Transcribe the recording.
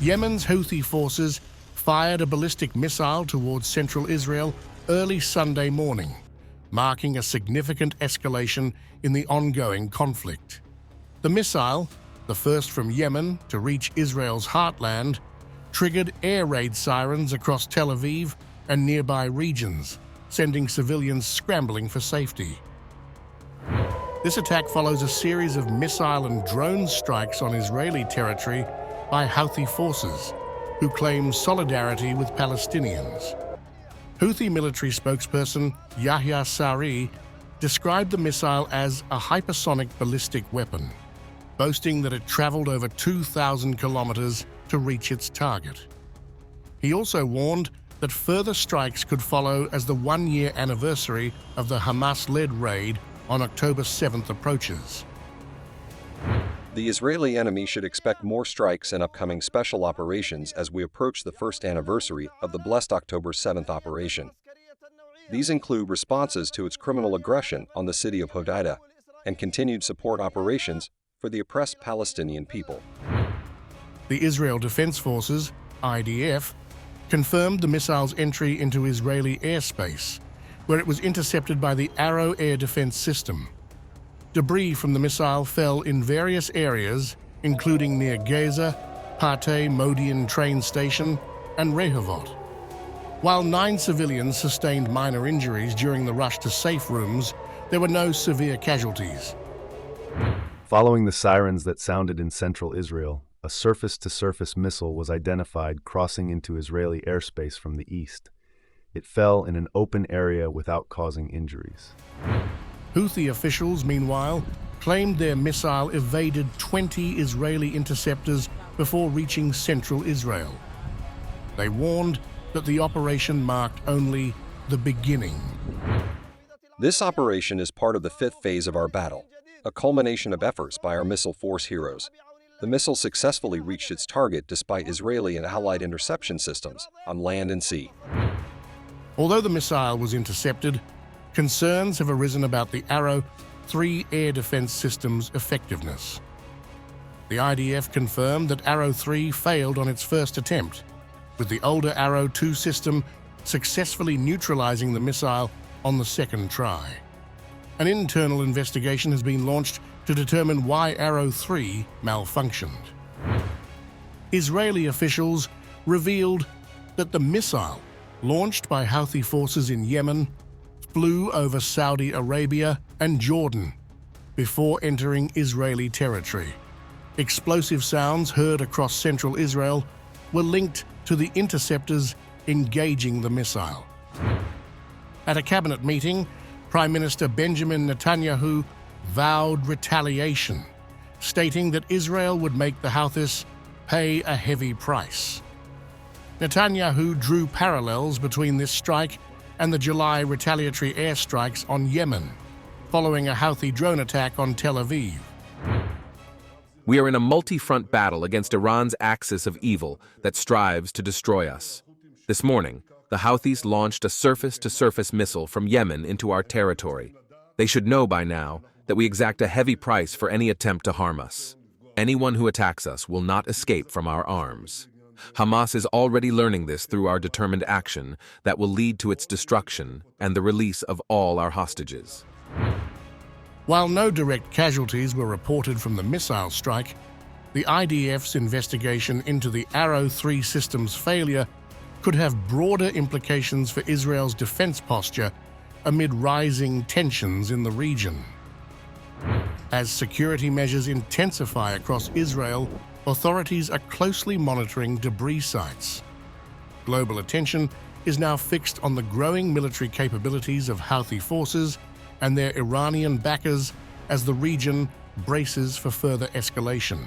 Yemen's Houthi forces fired a ballistic missile towards central Israel early Sunday morning, marking a significant escalation in the ongoing conflict. The missile, the first from Yemen to reach Israel's heartland, triggered air raid sirens across Tel Aviv and nearby regions, sending civilians scrambling for safety. This attack follows a series of missile and drone strikes on Israeli territory by Houthi forces, who claim solidarity with Palestinians. Houthi military spokesperson Yahya Saree described the missile as a hypersonic ballistic weapon, boasting that it traveled over 2,000 kilometers to reach its target. He also warned that further strikes could follow as the one-year anniversary of the Hamas-led raid on October 7th approaches. The Israeli enemy should expect more strikes and upcoming special operations as we approach the first anniversary of the blessed October 7th operation. These include responses to its criminal aggression on the city of Hodeidah and continued support operations for the oppressed Palestinian people. The Israel Defense Forces, IDF, confirmed the missile's entry into Israeli airspace, where it was intercepted by the Arrow air defense system. Debris from the missile fell in various areas, including near Gaza, Patay Modi'in train station, and Rehovot. While 9 civilians sustained minor injuries during the rush to safe rooms, there were no severe casualties. Following the sirens that sounded in central Israel, a surface-to-surface missile was identified crossing into Israeli airspace from the east. It fell in an open area without causing injuries. Houthi officials, meanwhile, claimed their missile evaded 20 Israeli interceptors before reaching central Israel. They warned that the operation marked only the beginning. This operation is part of the 5th phase of our battle, a culmination of efforts by our missile force heroes. The missile successfully reached its target despite Israeli and Allied interception systems on land and sea. Although the missile was intercepted, concerns have arisen about the Arrow 3 air defense system's effectiveness. The IDF confirmed that Arrow 3 failed on its first attempt, with the older Arrow 2 system successfully neutralizing the missile on the second try. An internal investigation has been launched to determine why Arrow 3 malfunctioned. Israeli officials revealed that the missile, launched by Houthi forces in Yemen, flew over Saudi Arabia and Jordan before entering Israeli territory. Explosive sounds heard across central Israel were linked to the interceptors engaging the missile. At a cabinet meeting, Prime Minister Benjamin Netanyahu vowed retaliation, stating that Israel would make the Houthis pay a heavy price. Netanyahu drew parallels between this strike and the July retaliatory airstrikes on Yemen, following a Houthi drone attack on Tel Aviv. We are in a multi-front battle against Iran's axis of evil that strives to destroy us. This morning, the Houthis launched a surface-to-surface missile from Yemen into our territory. They should know by now that we exact a heavy price for any attempt to harm us. Anyone who attacks us will not escape from our arms. Hamas is already learning this through our determined action that will lead to its destruction and the release of all our hostages. While no direct casualties were reported from the missile strike, the IDF's investigation into the Arrow 3 system's failure could have broader implications for Israel's defense posture amid rising tensions in the region. As security measures intensify across Israel, authorities are closely monitoring debris sites. Global attention is now fixed on the growing military capabilities of Houthi forces and their Iranian backers as the region braces for further escalation.